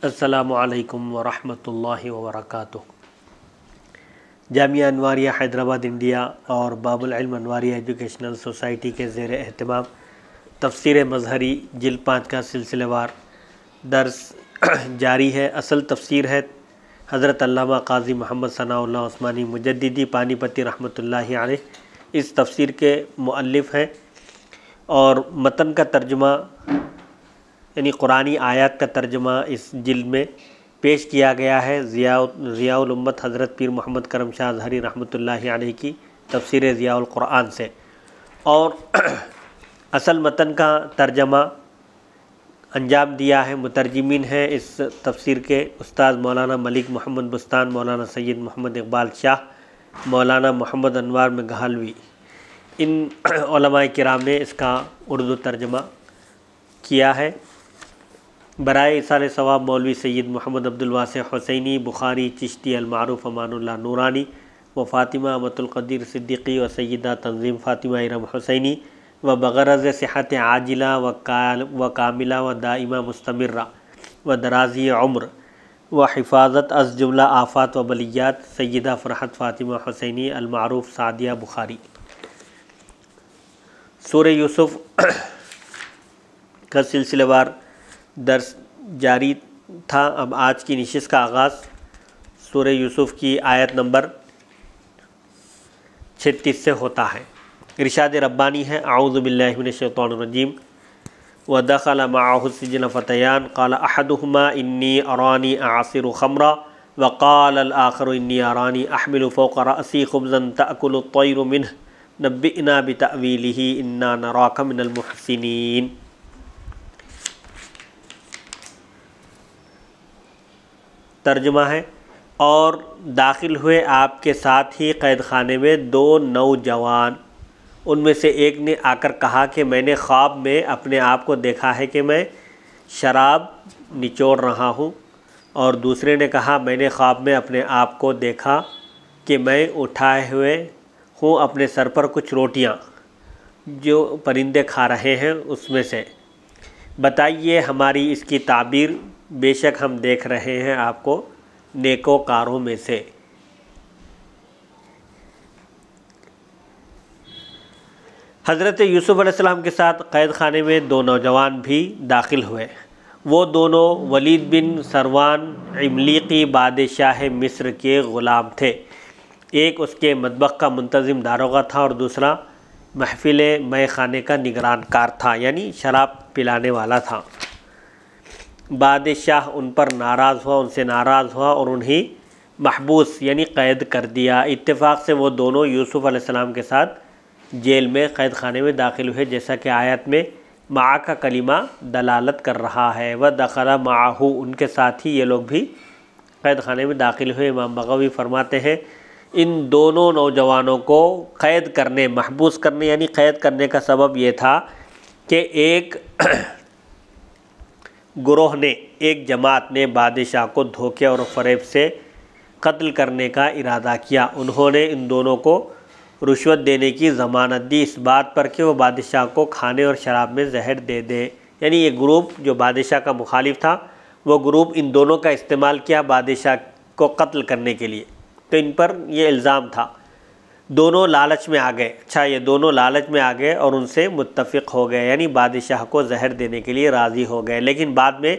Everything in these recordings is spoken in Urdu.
السلام علیکم ورحمۃ اللہ وبرکاتہ۔ جامعہ انواریہ حیدرآباد انڈیا اور باب العلم انواریہ ایجوکیشنل سوسائٹی کے زیر اہتمام تفسیر مظہری جلد 5 کا سلسلہ وار درس جاری ہے۔ اصل تفسیر ہے حضرت علامہ قاضی محمد ثناء اللہ عثمانی مجددی پانی پتی رحمۃ اللہ علیہ اس تفسیر کے مؤلف ہیں، اور متن کا ترجمہ یعنی قرآنی آیات کا ترجمہ اس جلد میں پیش کیا گیا ہے ضیاء الامت حضرت پیر محمد کرم شاہ اظہری رحمۃ اللہ علیہ کی تفسیر ضیاء القرآن سے، اور اصل متن کا ترجمہ انجام دیا ہے مترجمین ہیں اس تفسیر کے استاد مولانا ملک محمد بستان، مولانا سید محمد اقبال شاہ، مولانا محمد انوار مگھالوی۔ ان علماء کرام نے اس کا اردو ترجمہ کیا ہے۔ برائے ایصال ثواب مولوی سید محمد عبدالواسع حسینی بخاری چشتی المعروف امان اللہ نورانی و فاطمہ امۃ القدیر صدیقی و سیدہ تنظیم فاطمہ ارم حسینی و بغرض صحت عاجلہ و کاملہ و دائمہ مستمرہ و درازی عمر و حفاظت از جملہ آفات و بلیات سیدہ فرحت فاطمہ حسینی المعروف سعدیہ بخاری۔ سورہ یوسف کا سلسلہ وار درس جاری تھا۔ اب آج کی نشست کا آغاز سورہ یوسف کی آیت نمبر 36 سے ہوتا ہے۔ ارشاد ربانی ہے، اعوذ باللہ من الشیطان الرجیم۔ وَدَخَلَ مَعَهُ السِّجْنَ فَتَيَانِ قَالَ أَحَدُهُمَا إِنِّي أَرَانِي أَعْصِرُ خَمْرًا وَقَالَ الْآخَرُ إِنِّي أَرَانِي أَحْمِلُ فَوْقَ رَأْسِي خُبْزًا تَأْكُلُ الطَّيْرُ مِنْهُ نَبِّئْنَا بِتَأْوِيلِهِ إِنَّا نَرَاكَ مِنَ الْمُحْسِنِينَ۔ ترجمہ ہے، اور داخل ہوئے آپ کے ساتھ ہی قید خانے میں 2 نوجوان، ان میں سے ایک نے آ کر کہا کہ میں نے خواب میں اپنے آپ کو دیکھا ہے کہ میں شراب نچوڑ رہا ہوں، اور دوسرے نے کہا میں نے خواب میں اپنے آپ کو دیکھا کہ میں اٹھائے ہوئے ہوں اپنے سر پر کچھ روٹیاں جو پرندے کھا رہے ہیں اس میں سے، بتائیے ہماری اس کی تعبیر، بے شک ہم دیکھ رہے ہیں آپ کو نیکوکاروں میں سے۔ حضرت یوسف علیہ السلام کے ساتھ قید خانے میں 2 نوجوان بھی داخل ہوئے۔ وہ دونوں ولید بن سروان عملیقی بادشاہ مصر کے غلام تھے۔ ایک اس کے مطبخ کا منتظم داروغہ تھا اور دوسرا محفل مے خانے کا نگران کار تھا، یعنی شراب پلانے والا تھا۔ بادشاہ ان پر ناراض ہوا، ان سے ناراض ہوا اور انہیں محبوس یعنی قید کر دیا۔ اتفاق سے وہ دونوں یوسف علیہ السلام کے ساتھ جیل میں قید خانے میں داخل ہوئے، جیسا کہ آیت میں مع کا کلمہ دلالت کر رہا ہے۔ وَدَخَلَ مَعَهُ، ان کے ساتھ ہی یہ لوگ بھی قید خانے میں داخل ہوئے۔ امام بغوی فرماتے ہیں ان دونوں نوجوانوں کو قید کرنے، محبوس کرنے یعنی قید کرنے کا سبب یہ تھا کہ ایک گروہ نے، ایک جماعت نے بادشاہ کو دھوکے اور فریب سے قتل کرنے کا ارادہ کیا۔ انہوں نے ان دونوں کو رشوت دینے کی ضمانت دی اس بات پر کہ وہ بادشاہ کو کھانے اور شراب میں زہر دے دیں، یعنی یہ گروپ جو بادشاہ کا مخالف تھا وہ گروپ ان دونوں کا استعمال کیا بادشاہ کو قتل کرنے کے لیے، تو ان پر یہ الزام تھا۔ دونوں لالچ میں آ گئے، یہ دونوں لالچ میں آ گئے اور ان سے متفق ہو گئے، یعنی بادشاہ کو زہر دینے کے لیے راضی ہو گئے، لیکن بعد میں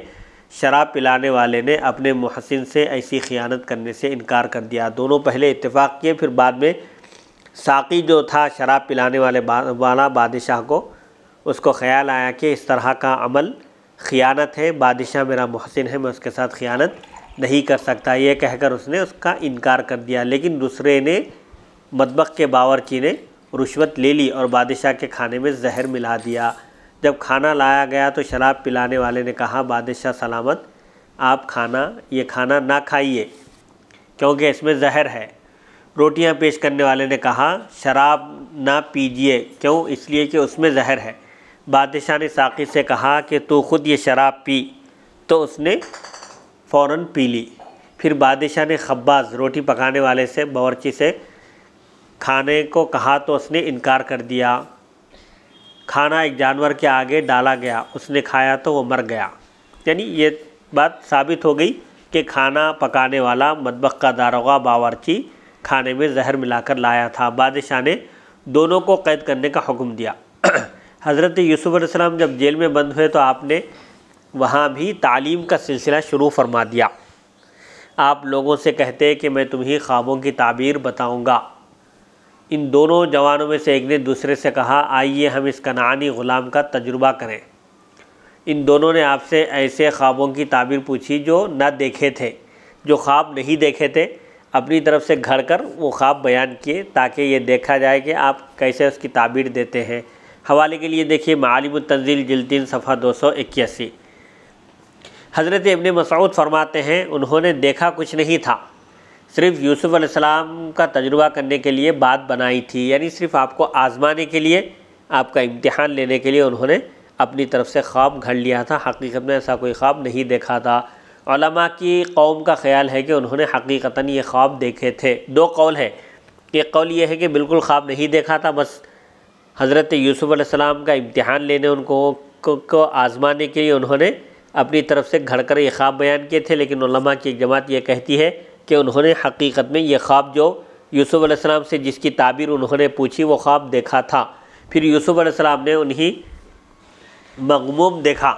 شراب پلانے والے نے اپنے محسن سے ایسی خیانت کرنے سے انکار کر دیا۔ دونوں پہلے اتفاق کیے، پھر بعد میں ساقی جو تھا شراب پلانے والا بادشاہ کو، اس کو خیال آیا کہ اس طرح کا عمل خیانت ہے، بادشاہ میرا محسن ہے، میں اس کے ساتھ خیانت نہیں کر سکتا، یہ کہہ کر اس نے اس کا انکار کر دیا۔ لیکن دوسرے نے، مطبخ کے باورچی نے رشوت لے لی اور بادشاہ کے کھانے میں زہر ملا دیا۔ جب کھانا لایا گیا تو شراب پلانے والے نے کہا بادشاہ سلامت، آپ یہ کھانا نہ کھائیے کیونکہ اس میں زہر ہے۔ روٹیاں پیش کرنے والے نے کہا شراب نہ پیجیے، کیوں؟ اس لیے کہ اس میں زہر ہے۔ بادشاہ نے ساقی سے کہا کہ تو خود یہ شراب پی، تو اس نے فوراً پی لی۔ پھر بادشاہ نے خباز روٹی پکانے والے سے، باورچی سے کھانے کو کہا تو اس نے انکار کر دیا۔ کھانا ایک جانور کے آگے ڈالا گیا، اس نے کھایا تو وہ مر گیا، یعنی یہ بات ثابت ہو گئی کہ کھانا پکانے والا مطبخ کا داروغہ باورچی کھانے میں زہر ملا کر لایا تھا۔ بادشاہ نے دونوں کو قید کرنے کا حکم دیا۔ حضرت یوسف علیہ السلام جب جیل میں بند ہوئے تو آپ نے وہاں بھی تعلیم کا سلسلہ شروع فرما دیا۔ آپ لوگوں سے کہتے کہ میں تمہیں خوابوں کی تعبیر بتاؤں گا۔ ان دونوں جوانوں میں سے ایک نے دوسرے سے کہا، آئیے ہم اس کنعانی غلام کا تجربہ کریں۔ ان دونوں نے آپ سے ایسے خوابوں کی تعبیر پوچھی جو نہ دیکھے تھے، جو خواب نہیں دیکھے تھے، اپنی طرف سے گھڑ کر وہ خواب بیان کیے تاکہ یہ دیکھا جائے کہ آپ کیسے اس کی تعبیر دیتے ہیں۔ حوالے کے لیے دیکھیے معالم التنزیل جلد 3 صفحہ 281۔ حضرت ابن مسعود فرماتے ہیں انہوں نے دیکھا کچھ نہیں تھا، صرف یوسف علیہ السلام کا تجربہ کرنے کے لیے بات بنائی تھی، یعنی صرف آپ کو آزمانے کے لیے، آپ کا امتحان لینے کے لیے انہوں نے اپنی طرف سے خواب گھڑ لیا تھا۔ حقیقت میں ایسا کوئی خواب نہیں دیکھا تھا۔ علماء کی قوم کا خیال ہے کہ انہوں نے حقیقتاً یہ خواب دیکھے تھے۔ 2 قول ہے۔ ایک قول یہ ہے کہ بالکل خواب نہیں دیکھا تھا، بس حضرت یوسف علیہ السلام کا امتحان لینے، ان کو آزمانے کے لیے انہوں نے اپنی طرف سے گھڑ کر یہ خواب بیان کیے تھے۔ لیکن علماء کی ایک جماعت یہ کہتی ہے کہ انہوں نے حقیقت میں یہ خواب جو یوسف علیہ السلام سے جس کی تعبیر انہوں نے پوچھی وہ خواب دیکھا تھا۔ پھر یوسف علیہ السلام نے انہیں مغموم دیکھا،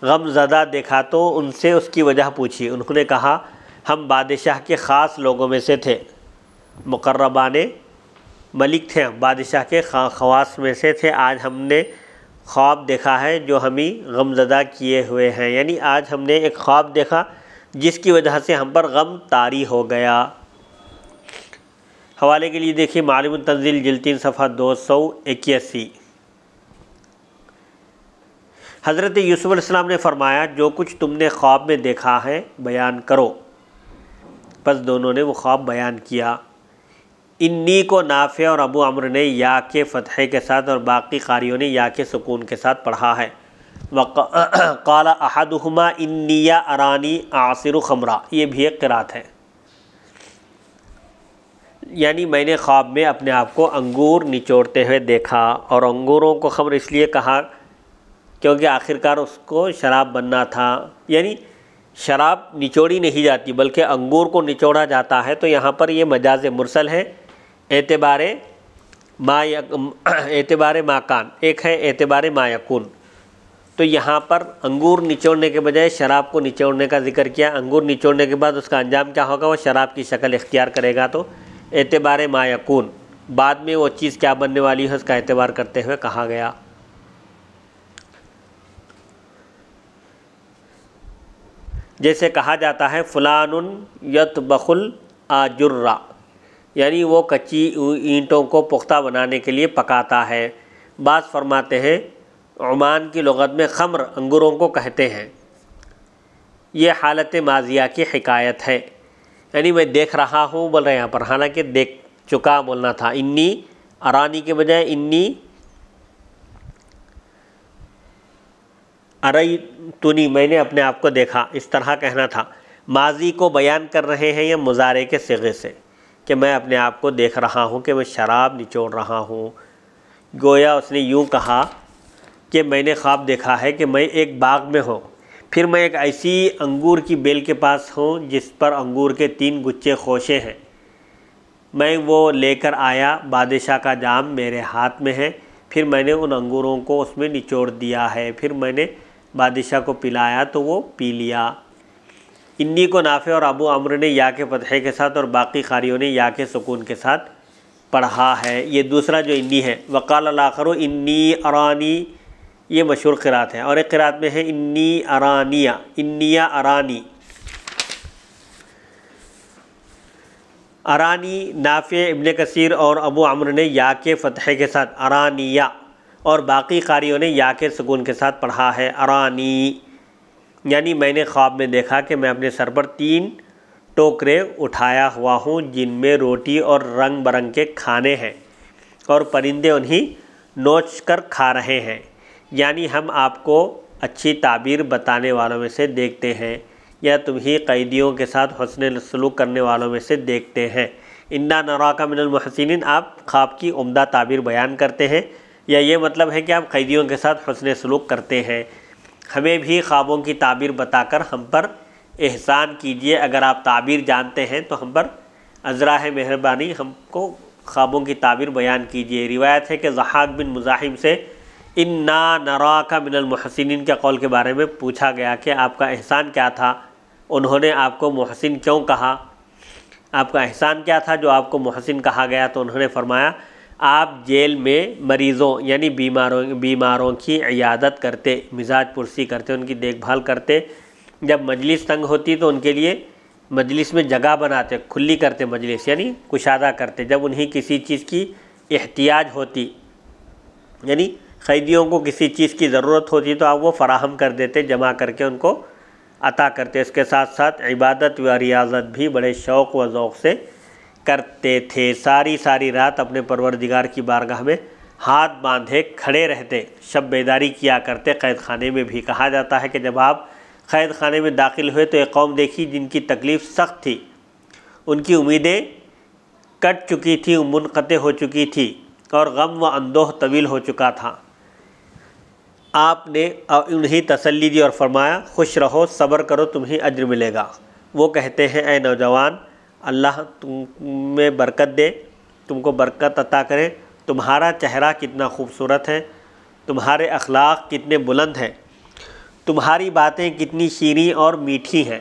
غم زدہ دیکھا تو ان سے اس کی وجہ پوچھی۔ انہوں نے کہا، ہم بادشاہ کے خاص لوگوں میں سے تھے، مقربان ملک تھے، ہم بادشاہ کے خواص میں سے تھے۔ آج ہم نے خواب دیکھا ہے جو ہمیں غم زدہ کیے ہوئے ہیں، یعنی آج ہم نے ایک خواب دیکھا جس کی وجہ سے ہم پر غم طاری ہو گیا۔ حوالے کے لیے دیکھیے معالم التنزیل جلد 3 صفحہ 281۔ حضرت یوسف علیہ السلام نے فرمایا، جو کچھ تم نے خواب میں دیکھا ہے بیان کرو۔ پس دونوں نے وہ خواب بیان کیا۔ انی کو نافع اور ابو عمرو نے یا کے فتحے کے ساتھ اور باقی قاریوں نے یا کے سکون کے ساتھ پڑھا ہے۔ قال احدہما انی ارانی اعصر خمرا، یہ بھی ایک قرات ہے، یعنی میں نے خواب میں اپنے آپ کو انگور نچوڑتے ہوئے دیکھا۔ اور انگوروں کو خمر اس لیے کہا کیونکہ آخرکار اس کو شراب بننا تھا، یعنی شراب نچوڑی نہیں جاتی بلکہ انگور کو نچوڑا جاتا ہے۔ تو یہاں پر یہ مجاز مرسل ہے اعتبار ما کان، ایک ہے اعتبار ما یکون۔ تو یہاں پر انگور نچوڑنے کے بجائے شراب کو نچوڑنے کا ذکر کیا۔ انگور نچوڑنے کے بعد اس کا انجام کیا ہوگا؟ وہ شراب کی شکل اختیار کرے گا، تو اعتبار ما یکون، بعد میں وہ چیز کیا بننے والی ہے اس کا اعتبار کرتے ہوئے کہا گیا۔ جیسے کہا جاتا ہے فلان یطبخ الاجر، یعنی وہ کچی اینٹوں کو پختہ بنانے کے لیے پکاتا ہے۔ بعض فرماتے ہیں عمان کی لغت میں خمر انگوروں کو کہتے ہیں۔ یہ حالت ماضیہ کی حکایت ہے، یعنی میں دیکھ رہا ہوں بول رہے ہیں یہاں پر، حالانکہ دیکھ چکا بولنا تھا۔ انی ارانی کے بجائے انی ارایتنی، میں نے اپنے آپ کو دیکھا، اس طرح کہنا تھا۔ ماضی کو بیان کر رہے ہیں یا مضارع کے صیغے سے کہ میں اپنے آپ کو دیکھ رہا ہوں کہ میں شراب نچوڑ رہا ہوں۔ گویا اس نے یوں کہا کہ میں نے خواب دیکھا ہے کہ میں ایک باغ میں ہوں، پھر میں ایک ایسی انگور کی بیل کے پاس ہوں جس پر انگور کے 3 گچھے خوشے ہیں۔ میں وہ لے کر آیا، بادشاہ کا جام میرے ہاتھ میں ہے، پھر میں نے ان انگوروں کو اس میں نچوڑ دیا ہے، پھر میں نے بادشاہ کو پلایا تو وہ پی لیا۔ انی کو نافع اور ابو عمرو نے یا کے فتحے کے ساتھ اور باقی قاریوں نے یا کے سکون کے ساتھ پڑھا ہے۔ یہ دوسرا جو انی ہے، وقال الاخر انی ارانی، یہ مشہور قرات ہے۔ اور ایک قرات میں ہے انی ارانیہ، انیہ ارانی۔ ارانی نافع، ابن کثیر اور ابو عمرو نے یا کے فتحے کے ساتھ ارانیہ، اور باقی قاریوں نے یا کے سکون کے ساتھ پڑھا ہے ارانی، یعنی میں نے خواب میں دیکھا کہ میں اپنے سر پر 3 ٹوکرے اٹھایا ہوا ہوں جن میں روٹی اور رنگ برنگ کے کھانے ہیں، اور پرندے انہیں نوچ کر کھا رہے ہیں، یعنی ہم آپ کو اچھی تعبیر بتانے والوں میں سے دیکھتے ہیں یا تمہیں قیدیوں کے ساتھ حسن سلوک کرنے والوں میں سے دیکھتے ہیں۔ انا نراک من المحسنین، آپ خواب کی عمدہ تعبیر بیان کرتے ہیں، یا یہ مطلب ہے کہ آپ قیدیوں کے ساتھ حسن سلوک کرتے ہیں۔ ہمیں بھی خوابوں کی تعبیر بتا کر ہم پر احسان کیجیے، اگر آپ تعبیر جانتے ہیں تو ہم پر ازراہ مہربانی ہم کو خوابوں کی تعبیر بیان کیجیے۔ روایت ہے کہ ضحاک بن مزاحم سے انا نراک من المحسنین کے قول کے بارے میں پوچھا گیا کہ آپ کا احسان کیا تھا، انہوں نے آپ کو محسن کیوں کہا، آپ کا احسان کیا تھا جو آپ کو محسن کہا گیا؟ تو انہوں نے فرمایا آپ جیل میں مریضوں یعنی بیماروں کی عیادت کرتے، مزاج پرسی کرتے، ان کی دیکھ بھال کرتے، جب مجلس تنگ ہوتی تو ان کے لیے مجلس میں جگہ بناتے، کھلی کرتے مجلس یعنی کشادہ کرتے، جب انہیں کسی چیز کی احتیاج ہوتی یعنی قیدیوں کو کسی چیز کی ضرورت ہوتی تو آپ وہ فراہم کر دیتے، جمع کر کے ان کو عطا کرتے۔ اس کے ساتھ ساتھ عبادت و ریاضت بھی بڑے شوق و ذوق سے کرتے تھے، ساری رات اپنے پروردگار کی بارگاہ میں ہاتھ باندھے کھڑے رہتے، شب بیداری کیا کرتے۔ قید خانے میں بھی کہا جاتا ہے کہ جب آپ قید خانے میں داخل ہوئے تو ایک قوم دیکھی جن کی تکلیف سخت تھی، ان کی امیدیں کٹ چکی تھی، منقطع ہو چکی تھی اور غم و اندوہ طویل ہو چکا تھا۔ آپ نے انہیں تسلی دی اور فرمایا خوش رہو، صبر کرو، تمہیں اجر ملے گا۔ وہ کہتے ہیں اے نوجوان، اللہ تم میں برکت دے، تم کو برکت عطا کرے، تمہارا چہرہ کتنا خوبصورت ہے، تمہارے اخلاق کتنے بلند ہیں، تمہاری باتیں کتنی شیریں اور میٹھی ہیں،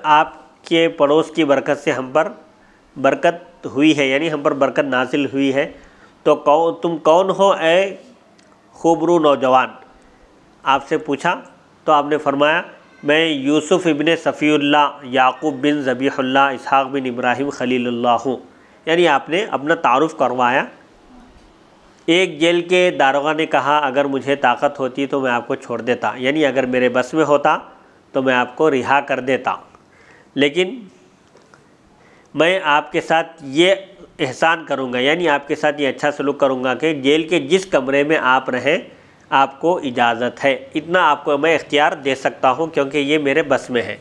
آپ کے پڑوس کی برکت سے ہم پر برکت ہوئی ہے، یعنی ہم پر برکت نازل ہوئی ہے، تو تم کون ہو اے خوبرو نوجوان؟ آپ سے پوچھا تو آپ نے فرمایا میں یوسف ابن صفی اللہ، یعقوب بن ذبیح اللہ، اسحاق بن ابراہیم خلیل اللہ ہوں، یعنی آپ نے اپنا تعارف کروایا۔ ایک جیل کے داروغہ نے کہا اگر مجھے طاقت ہوتی تو میں آپ کو چھوڑ دیتا، یعنی اگر میرے بس میں ہوتا تو میں آپ کو رہا کر دیتا، لیکن میں آپ کے ساتھ یہ احسان کروں گا، یعنی آپ کے ساتھ یہ اچھا سلوک کروں گا کہ جیل کے جس کمرے میں آپ رہیں آپ کو اجازت ہے، اتنا آپ کو میں اختیار دے سکتا ہوں کیونکہ یہ میرے بس میں ہے۔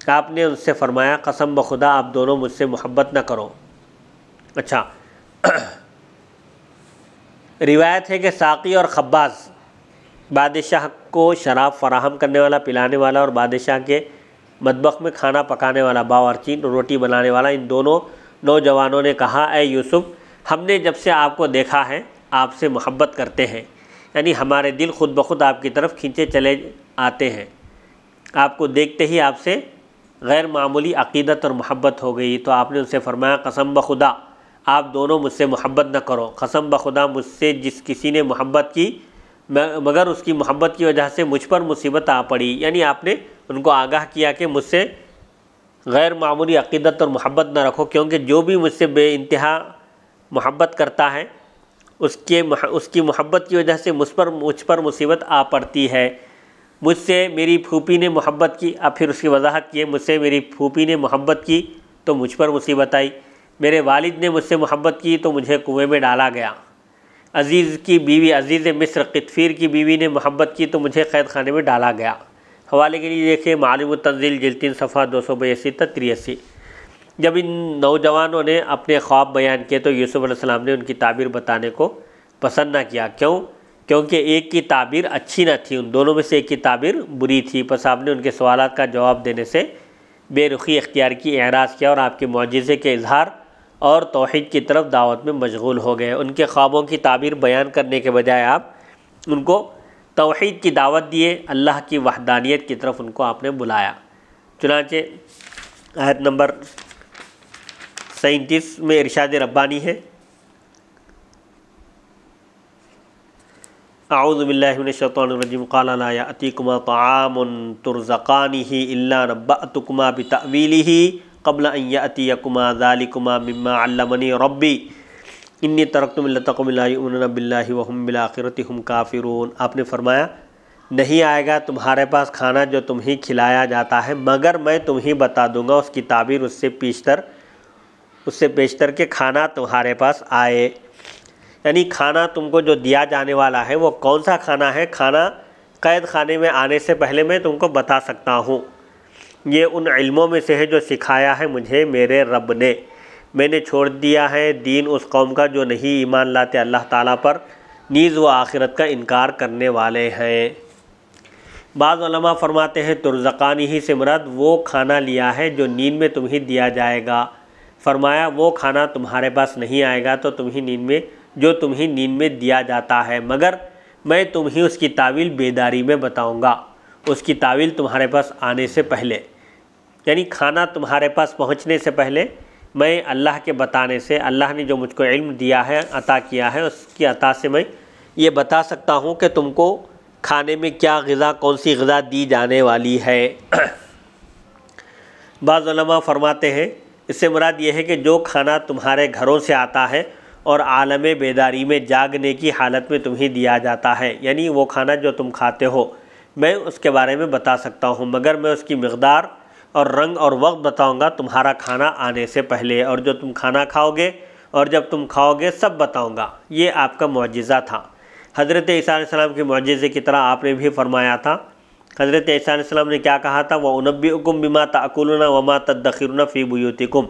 آپ نے ان سے فرمایا قسم بخدا آپ دونوں مجھ سے محبت نہ کرو۔ اچھا، روایت ہے کہ ساقی اور خباز، بادشاہ کو شراب فراہم کرنے والا، پلانے والا، اور بادشاہ کے مطبخ میں کھانا پکانے والا، باورچی روٹی بنانے والا، ان دونوں نوجوانوں نے کہا اے یوسف، ہم نے جب سے آپ کو دیکھا ہے آپ سے محبت کرتے ہیں، یعنی ہمارے دل خود بخود آپ کی طرف کھینچے چلے آتے ہیں، آپ کو دیکھتے ہی آپ سے غیر معمولی عقیدت اور محبت ہو گئی۔ تو آپ نے ان سے فرمایا قسم بخدا آپ دونوں مجھ سے محبت نہ کرو، قسم بخدا مجھ سے جس کسی نے محبت کی مگر اس کی محبت کی وجہ سے مجھ پر مصیبت آ پڑی، یعنی آپ نے ان کو آگاہ کیا کہ مجھ سے غیر معمولی عقیدت اور محبت نہ رکھو، کیونکہ جو بھی مجھ سے بے انتہا محبت کرتا ہے اس کی محبت کی وجہ سے مجھ پر مصیبت آ پڑتی ہے۔ مجھ سے میری پھوپھی نے محبت کی، اب پھر اس کی وضاحت کی، مجھ سے میری پھوپھی نے محبت کی تو مجھ پر مصیبت آئی، میرے والد نے مجھ سے محبت کی تو مجھے کنویں میں ڈالا گیا، عزیز کی بیوی، عزیز مصر قطفیر کی بیوی نے محبت کی تو مجھے قید خانے میں ڈالا گیا۔ حوالے کے لیے دیکھیں معالم التنزیل جلد 3 صفحہ 282 تا 83۔ جب ان نوجوانوں نے اپنے خواب بیان کیے تو یوسف علیہ السلام نے ان کی تعبیر بتانے کو پسند نہ کیا، کیونکہ ایک کی تعبیر اچھی نہ تھی، ان دونوں میں سے ایک کی تعبیر بری تھی، پس آپ نے ان کے سوالات کا جواب دینے سے بے رخی اختیار کی، اعراض کیا اور آپ کے معجزے کے اظہار اور توحید کی طرف دعوت میں مشغول ہو گئے۔ ان کے خوابوں کی تعبیر بیان کرنے کے بجائے آپ ان کو توحید کی دعوت دیے، اللہ کی وحدانیت کی طرف ان کو آپ نے بلایا۔ چنانچہ آیت نمبر 37 میں ارشاد ربانی ہے اعوذ باللہ من الشیطان الرجیم قال لا یأتیکما طعام ترزقانہ الا نبأتکما بتأویلہ قبل ان یأتیکما ذالکما مما علمنی ربی انی ترکت ملۃ قوم لا یؤمنون باللہ وہم بالآخرۃ ہم کافرون۔ آپ نے فرمایا نہیں آئے گا تمہارے پاس کھانا جو تمہیں کھلایا جاتا ہے مگر میں تمہیں بتا دوں گا اس کی تعبیر اس سے پیشتر کہ کھانا تمہارے پاس آئے، یعنی کھانا تم کو جو دیا جانے والا ہے وہ کون سا کھانا ہے، کھانا قید خانے میں آنے سے پہلے میں تم کو بتا سکتا ہوں۔ یہ ان علموں میں سے ہے جو سکھایا ہے مجھے میرے رب نے، میں نے چھوڑ دیا ہے دین اس قوم کا جو نہیں ایمان لاتے اللہ تعالیٰ پر، نیز وہ آخرت کا انکار کرنے والے ہیں۔ بعض علماء فرماتے ہیں ترزقانی ہی سے مراد وہ کھانا لیا ہے جو نیند میں تمہیں دیا جائے گا۔ فرمایا وہ کھانا تمہارے پاس نہیں آئے گا تو تمہیں نیند میں دیا جاتا ہے، مگر میں تمہیں اس کی تعویل بیداری میں بتاؤں گا، اس کی تعویل تمہارے پاس آنے سے پہلے، یعنی کھانا تمہارے پاس پہنچنے سے پہلے میں اللہ کے بتانے سے، اللہ نے جو مجھ کو علم دیا ہے، عطا کیا ہے، اس کی عطا سے میں یہ بتا سکتا ہوں کہ تم کو کھانے میں کیا غذا، کون سی غذا دی جانے والی ہے۔ بعض علماء فرماتے ہیں اس سے مراد یہ ہے کہ جو کھانا تمہارے گھروں سے آتا ہے اور عالم بیداری میں جاگنے کی حالت میں تمہیں دیا جاتا ہے، یعنی وہ کھانا جو تم کھاتے ہو میں اس کے بارے میں بتا سکتا ہوں، مگر میں اس کی مقدار اور رنگ اور وقت بتاؤں گا تمہارا کھانا آنے سے پہلے، اور جو تم کھانا کھاؤ گے اور جب تم کھاؤ گے سب بتاؤں گا۔ یہ آپ کا معجزہ تھا۔ حضرت عیسیٰ علیہ السلام کے معجزے کی طرح آپ نے بھی فرمایا تھا۔ حضرت عیسیٰ علیہ السلام نے کیا کہا تھا؟ وَأُنَبِّئُكُم بِمَا تَأْكُلُونَ وَمَا تَدَّخِرُونَ فِي بُيُوتِكُم۔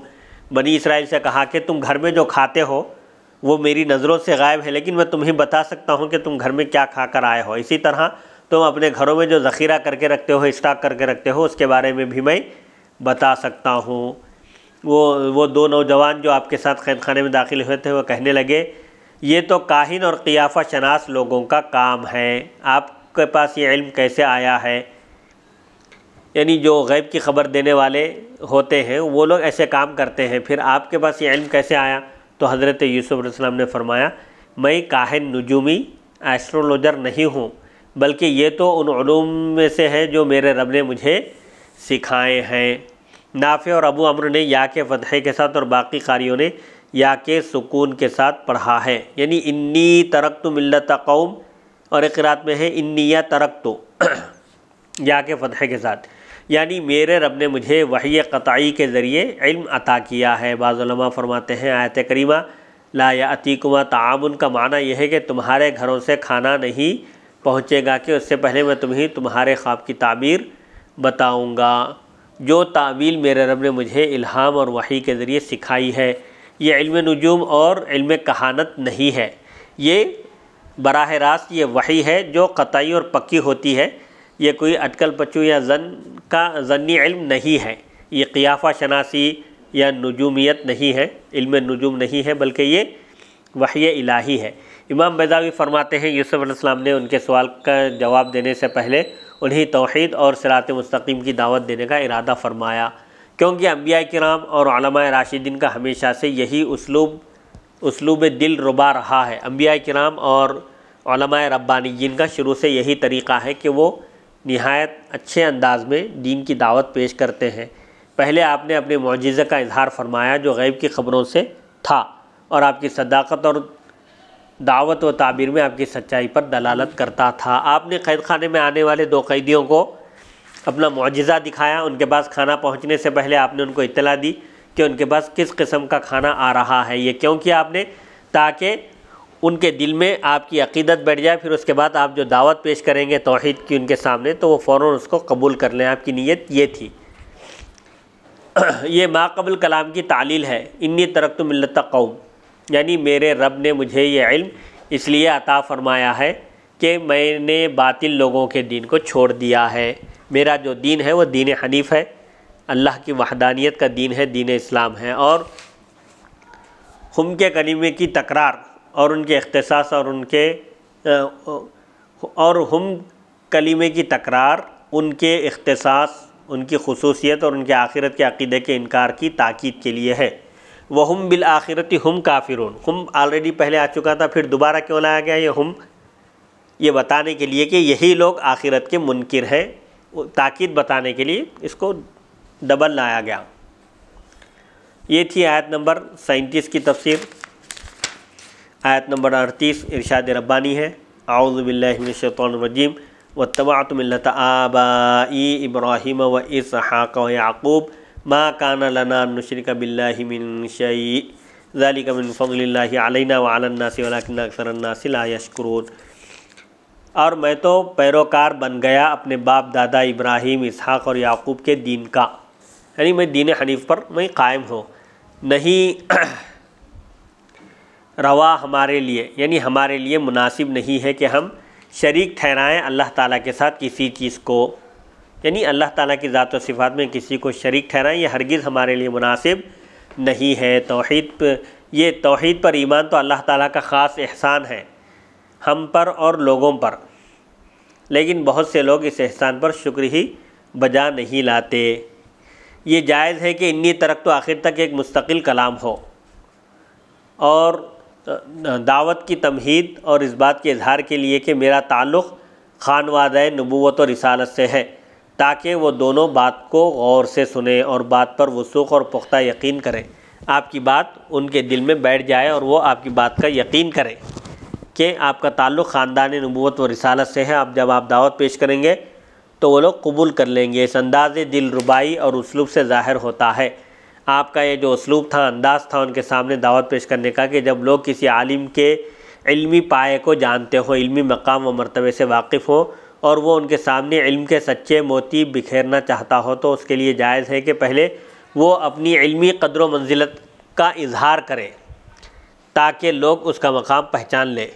بنی اسرائیل سے کہا کہ تم گھر میں جو کھاتے ہو وہ میری نظروں سے غائب ہے، لیکن میں تمہیں بتا سکتا ہوں کہ تم گھر میں کیا کھا کر آئے ہو، اسی طرح تم اپنے گھروں میں جو ذخیرہ کر کے رکھتے ہو، اسٹاک کر کے رکھتے ہو، اس کے بارے میں بھی میں بتا سکتا ہوں۔ وہ دو نوجوان جو آپ کے ساتھ قید خانے میں داخل ہوئے تھے وہ کہنے لگے یہ تو کاہن اور قیافہ شناس لوگوں کا کام ہے، آپ کے پاس یہ علم کیسے آیا ہے؟ یعنی جو غیب کی خبر دینے والے ہوتے ہیں وہ لوگ ایسے کام کرتے ہیں، پھر آپ کے پاس یہ علم کیسے آیا؟ تو حضرت یوسف علیہ السلام نے فرمایا میں کاہن، نجومی، ایسٹرولوجر نہیں ہوں، بلکہ یہ تو ان علوم میں سے ہے جو میرے رب نے مجھے سکھائے ہیں۔ نافع اور ابو عمرو نے یا کے فتحے کے ساتھ اور باقی قاریوں نے یا کے سکون کے ساتھ پڑھا ہے، یعنی انی ترکت ملت قوم، اور ایک قرات میں ہے انی ترکت یا کے فتحے کے ساتھ، یعنی میرے رب نے مجھے وحی قطعی کے ذریعے علم عطا کیا ہے۔ بعض علماء فرماتے ہیں آیت کریمہ لا یأتیکما طعام کا معنی یہ ہے کہ تمہارے گھروں سے کھانا نہیں پہنچے گا کہ اس سے پہلے میں تمہیں تمہارے خواب کی تعبیر بتاؤں گا، جو تعویل میرے رب نے مجھے الہام اور وحی کے ذریعے سکھائی ہے۔ یہ علم نجوم اور علم کہانت نہیں ہے، یہ براہ راست یہ وحی ہے جو قطعی اور پکی ہوتی ہے، یہ کوئی اٹکل پچو یا ظنی علم نہیں ہے، یہ قیافہ شناسی یا نجومیت نہیں ہے، علم نجوم نہیں ہے، بلکہ یہ وحی الہی ہے۔ امام بیضاوی فرماتے ہیں یوسف علیہ السلام نے ان کے سوال کا جواب دینے سے پہلے انہیں توحید اور صراط مستقیم کی دعوت دینے کا ارادہ فرمایا، کیونکہ انبیاء کرام اور علماء راشدین کا ہمیشہ سے یہی اسلوب دل ربا رہا ہے۔ انبیاء کرام اور علماء ربانیین کا شروع سے یہی طریقہ ہے کہ وہ نہایت اچھے انداز میں دین کی دعوت پیش کرتے ہیں۔ پہلے آپ نے اپنے معجزے کا اظہار فرمایا جو غیب کی خبروں سے تھا، اور آپ کی صداقت اور دعوت و تعبیر میں آپ کی سچائی پر دلالت کرتا تھا۔ آپ نے قید خانے میں آنے والے دو قیدیوں کو اپنا معجزہ دکھایا، ان کے پاس کھانا پہنچنے سے پہلے آپ نے ان کو اطلاع دی کہ ان کے پاس کس قسم کا کھانا آ رہا ہے۔ یہ کیوں کیا آپ نے؟ تاکہ ان کے دل میں آپ کی عقیدت بیٹھ جائے، پھر اس کے بعد آپ جو دعوت پیش کریں گے توحید کی ان کے سامنے تو وہ فوراً اس کو قبول کر لیں۔ آپ کی نیت یہ تھی۔ یہ ما قبل کلام کی تعلیل ہے، انی ترکت ملت قوم، یعنی میرے رب نے مجھے یہ علم اس لیے عطا فرمایا ہے کہ میں نے باطل لوگوں کے دین کو چھوڑ دیا ہے۔ میرا جو دین ہے وہ دین حنیف ہے، اللہ کی وحدانیت کا دین ہے، دین اسلام ہے، اور ہم کے کلمے کی تکرار اور ان کے اختصاص اور ہم کلمے کی تکرار، ان کے اختصاص، ان کی خصوصیت اور ان کے آخرت کے عقیدے کے انکار کی تاکید کے لیے ہے۔ وَهُمْ بِالْآخِرَةِ هُمْ کافرون، ہم آلریڈی پہلے آ چکا تھا، پھر دوبارہ کیوں لایا گیا یہ ہم؟ یہ بتانے کے لیے کہ یہی لوگ آخرت کے منکر ہیں، تاکید بتانے کے لیے اس کو ڈبل لایا گیا۔ یہ تھی آیت نمبر 37 کی تفسیر۔ آیت نمبر 38 ارشاد ربانی ہے، اعوذ باللہ من الشیطان الرجیم، واتبعت ملت آبائی ابراہیم و اسحاق و یعقوب ما کان لنا ان نشرک باللہ من شیء ذلک من فضل اللہ علینا وعلی الناس ولکن اکثر الناس لا یشکرون۔ اور میں تو پیروکار بن گیا اپنے باپ دادا ابراہیم، اسحاق اور یعقوب کے دین کا، یعنی میں دین حنیف پر میں قائم ہوں، نہیں روا ہمارے لیے، یعنی ہمارے لیے مناسب نہیں ہے کہ ہم شریک ٹھہرائیں اللہ تعالیٰ کے ساتھ کسی چیز کو، یعنی اللہ تعالیٰ کی ذات و صفات میں کسی کو شریک ٹھہرائیں، یہ ہرگز ہمارے لیے مناسب نہیں ہے۔ یہ توحید پر ایمان تو اللہ تعالیٰ کا خاص احسان ہے ہم پر اور لوگوں پر، لیکن بہت سے لوگ اس احسان پر شکر ہی بجا نہیں لاتے۔ یہ جائز ہے کہ انی ترک تو آخر تک ایک مستقل کلام ہو اور دعوت کی تمہید اور اس بات کے اظہار کے لیے کہ میرا تعلق خانوادہ نبوت و رسالت سے ہے، تاکہ وہ دونوں بات کو غور سے سنیں اور بات پر وثوق اور پختہ یقین کریں، آپ کی بات ان کے دل میں بیٹھ جائے اور وہ آپ کی بات کا یقین کریں کہ آپ کا تعلق خاندان نبوت و رسالت سے ہے۔ جب آپ دعوت پیش کریں گے تو وہ لوگ قبول کر لیں گے۔ اس انداز دل ربائی اور اسلوب سے ظاہر ہوتا ہے۔ آپ کا یہ جو اسلوب تھا، انداز تھا ان کے سامنے دعوت پیش کرنے کا، کہ جب لوگ کسی عالم کے علمی پائے کو جانتے ہوں، علمی مقام و مرتبے سے واقف ہوں اور وہ ان کے سامنے علم کے سچے موتی بکھیرنا چاہتا ہو، تو اس کے لیے جائز ہے کہ پہلے وہ اپنی علمی قدر و منزلت کا اظہار کرے تاکہ لوگ اس کا مقام پہچان لیں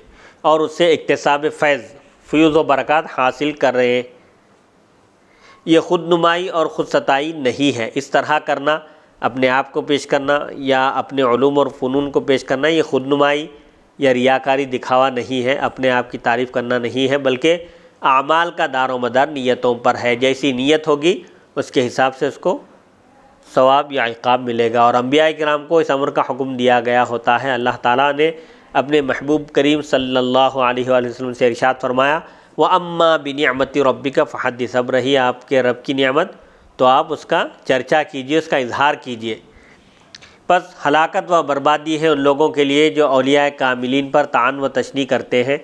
اور اس سے اکتساب فیض و برکات حاصل کر رہے ہیں۔ یہ خود نمائی اور خود ستائی نہیں ہے۔ اس طرح کرنا، اپنے آپ کو پیش کرنا یا اپنے علوم اور فنون کو پیش کرنا، یہ خود نمائی یا ریاکاری دکھاوا نہیں ہے، اپنے آپ کی تعریف کرنا نہیں ہے، بلکہ اعمال کا دار و مدار نیتوں پر ہے۔ جیسی نیت ہوگی اس کے حساب سے اس کو ثواب یا عقاب ملے گا۔ اور انبیاء کرام کو اس امر کا حکم دیا گیا ہوتا ہے۔ اللہ تعالیٰ نے اپنے محبوب کریم صلی اللہ علیہ وآلہ وسلم سے ارشاد فرمایا، وَأَمَّا بِنِعْمَتِ رَبِّكَ فَحَدِّثْ، اب رہی آپ کے رب کی نعمت تو آپ اس کا چرچا کیجئے، اس کا اظہار کیجئے۔ پس ہلاکت و بربادی ہے ان لوگوں کے لیے جو اولیاء کاملین پر طعن و تشنیع کرتے ہیں،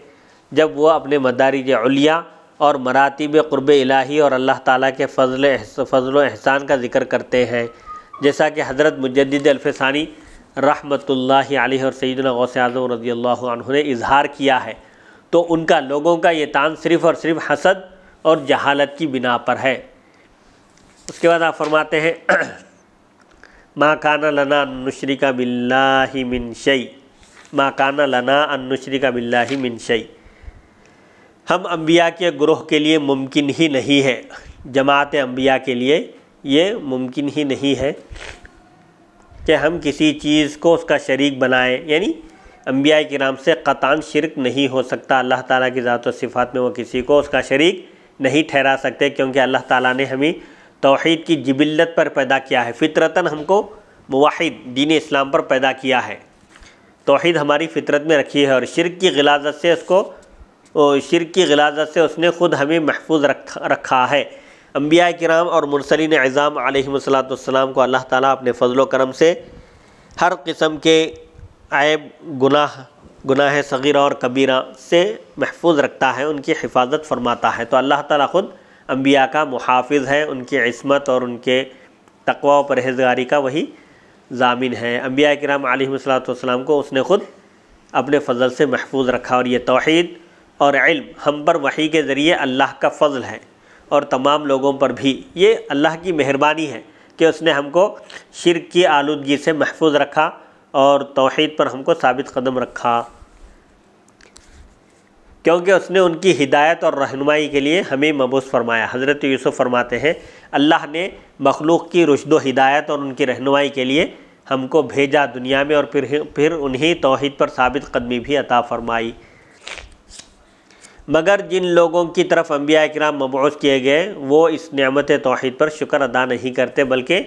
جب وہ اپنے مدارج علیہ اور مراتب قرب الہی اور اللہ تعالیٰ کے فضل و احسان کا ذکر کرتے ہیں، جیسا کہ حضرت مجدد الفسانی رحمۃ اللہ علیہ اور سیدنا غوث اعظم رضی اللہ عنہ نے اظہار کیا ہے، تو ان کا لوگوں کا یہ طعن صرف اور صرف حسد اور جہالت کی بنا پر ہے۔ اس کے بعد آپ فرماتے ہیں، ما کان لنا ان نشرک باللہ من شیء، ما کان لنا ان نشرک باللہ من شیء، ہم انبیاء کے گروہ کے لیے ممکن ہی نہیں ہے، جماعت انبیاء کے لیے یہ ممکن ہی نہیں ہے کہ ہم کسی چیز کو اس کا شریک بنائیں، یعنی انبیاء کرام سے قطعاً شرک نہیں ہو سکتا۔ اللہ تعالیٰ کی ذات و صفات میں وہ کسی کو اس کا شریک نہیں ٹھہرا سکتے، کیونکہ اللہ تعالیٰ نے ہمیں توحید کی جبلت پر پیدا کیا ہے، فطرتاً ہم کو موحد دین اسلام پر پیدا کیا ہے، توحید ہماری فطرت میں رکھی ہے، اور شرک کی غلاظت سے اس نے خود ہمیں محفوظ رکھا ہے۔ انبیاء کرام اور مرسلین اعظام علیہم السلام کو اللہ تعالیٰ اپنے فضل و کرم سے ہر قسم کے عیب، گناہ صغیرہ اور کبیرہ سے محفوظ رکھتا ہے، ان کی حفاظت فرماتا ہے۔ تو اللہ تعالیٰ خود انبیاء کا محافظ ہے، ان کی عصمت اور ان کے تقوی و پرہیزگاری کا وہی ضامن ہے۔ انبیاء کرام علیہم السلام کو اس نے خود اپنے فضل سے محفوظ رکھا، اور یہ توحید اور علم ہم پر وحی کے ذریعے اللہ کا فضل ہے، اور تمام لوگوں پر بھی یہ اللہ کی مہربانی ہے کہ اس نے ہم کو شرک کی آلودگی سے محفوظ رکھا اور توحید پر ہم کو ثابت قدم رکھا، کیونکہ اس نے ان کی ہدایت اور رہنمائی کے لیے ہمیں مبعوث فرمایا۔ حضرت یوسف فرماتے ہیں، اللہ نے مخلوق کی رشد و ہدایت اور ان کی رہنمائی کے لیے ہم کو بھیجا دنیا میں، اور پھر انہی توحید پر ثابت قدمی بھی عطا فرمائی۔ مگر جن لوگوں کی طرف انبیاء کرام مبعوث کیے گئے وہ اس نعمت توحید پر شکر ادا نہیں کرتے، بلکہ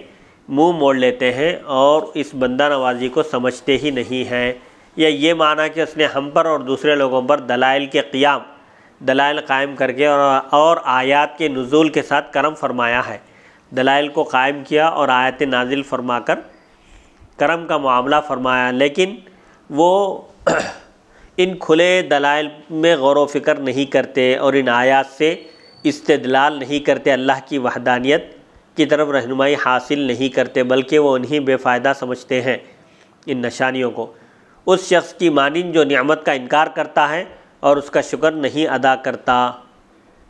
منہ موڑ لیتے ہیں اور اس بندہ نوازی کو سمجھتے ہی نہیں ہیں، یا یہ معنی کہ اس نے ہم پر اور دوسرے لوگوں پر دلائل قائم کر کے اور آیات کے نزول کے ساتھ کرم فرمایا ہے، دلائل کو قائم کیا اور آیات نازل فرما کر کرم کا معاملہ فرمایا، لیکن وہ ان کھلے دلائل میں غور و فکر نہیں کرتے اور ان آیات سے استدلال نہیں کرتے، اللہ کی وحدانیت کی طرف رہنمائی حاصل نہیں کرتے، بلکہ وہ انہی بے فائدہ سمجھتے ہیں ان نشانیوں کو، اس شخص کی مانند جو نعمت کا انکار کرتا ہے اور اس کا شکر نہیں ادا کرتا۔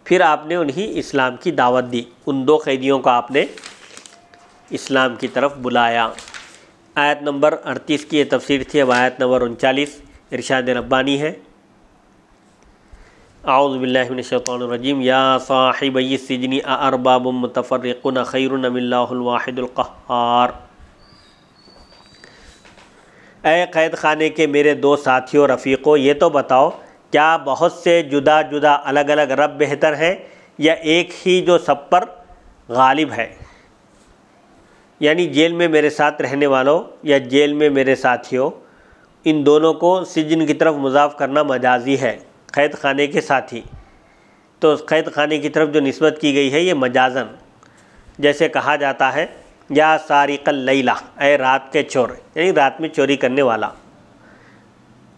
پھر آپ نے انہی اسلام کی دعوت دی، ان دو قیدیوں کو آپ نے اسلام کی طرف بلایا۔ آیت نمبر 38 کی یہ تفسیر تھی۔ اب آیت نمبر 39 ارشاد ربانی ہے، اعوذ باللہ من الشیطان الرجیم یا صاحبی السجن اارباب متفرقون خیر ام اللہ الواحد القہار۔ اے قید خانے کے میرے دو ساتھیوں رفیقوں، یہ تو بتاؤ کیا بہت سے جدا جدا الگ الگ رب بہتر ہیں یا ایک ہی جو سب پر غالب ہے؟ یعنی جیل میں میرے ساتھ رہنے والوں یا جیل میں میرے ساتھیوں، ان دونوں کو سجن کی طرف مضاف کرنا مجازی ہے، قید خانے کے ساتھی۔ تو قید خانے کی طرف جو نسبت کی گئی ہے یہ مجازن، جیسے کہا جاتا ہے یا سارق اللیلہ، اے رات کے چور، یعنی رات میں چوری کرنے والا۔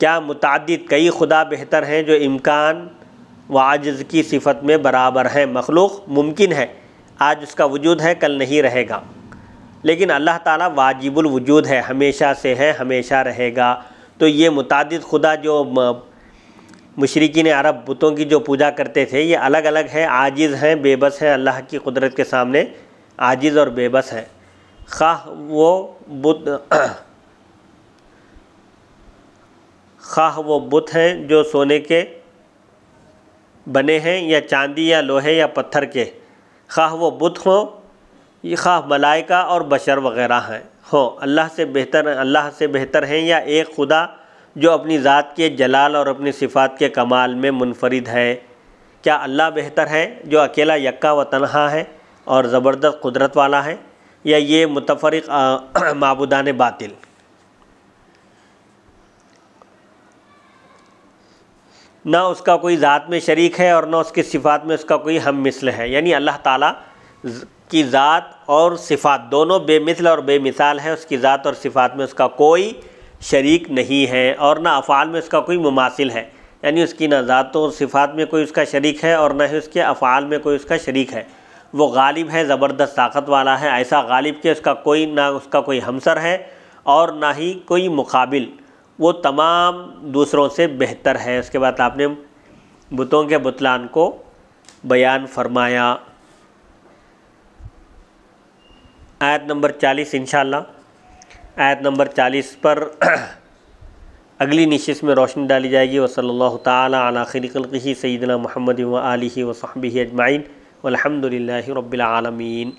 کیا متعدد کئی خدا بہتر ہیں جو امکان و عجز کی صفت میں برابر ہیں؟ مخلوق ممکن ہے، آج اس کا وجود ہے، کل نہیں رہے گا، لیکن اللہ تعالیٰ واجب الوجود ہے، ہمیشہ سے ہے، ہمیشہ رہے گا۔ تو یہ متعدد خدا جو مشرکین عرب بتوں کی جو پوجا کرتے تھے، یہ الگ الگ ہیں، عاجز ہیں، بے بس ہیں، اللہ کی قدرت کے سامنے عاجز اور بے بس ہیں۔ خواہ وہ بت ہیں جو سونے کے بنے ہیں یا چاندی یا لوہے یا پتھر کے، خواہ وہ بت ہوں، خواہ ملائکہ اور بشر وغیرہ ہیں اللہ سے بہتر ہیں یا ایک خدا جو اپنی ذات کے جلال اور اپنی صفات کے کمال میں منفرد ہے؟ کیا اللہ بہتر ہے جو اکیلا یکا و تنہا ہے اور زبردست قدرت والا ہے، یا یہ متفرق معبودان باطل؟ نہ اس کا کوئی ذات میں شریک ہے اور نہ اس کی صفات میں اس کا کوئی ہم مثل ہے، یعنی اللہ تعالیٰ کی ذات اور صفات دونوں بے مثل اور بے مثال ہے، اس کی ذات اور صفات میں اس کا کوئی شریک نہیں ہے، اور نہ افعال میں اس کا کوئی مماثل ہے، یعنی اس کی نہ ذات اور صفات میں کوئی اس کا شریک ہے اور نہ ہی اس کے افعال میں کوئی اس کا شریک ہے۔ وہ غالب ہے، زبردست طاقت والا ہے، ایسا غالب کہ اس کا کوئی نہ اس کا کوئی ہمسر ہے اور نہ ہی کوئی مقابل، وہ تمام دوسروں سے بہتر ہے۔ اس کے بعد آپ نے بتوں کے بطلان کو بیان فرمایا۔ آیت نمبر 40 انشاءاللہ، آیت نمبر 40 پر اگلی نشست میں روشنی ڈالی جائے گی۔ وصلی اللہ تعالی علی خیر خلقہ سیدنا محمد و آلہ و صحبہ اجمعین والحمد للہ رب العالمین۔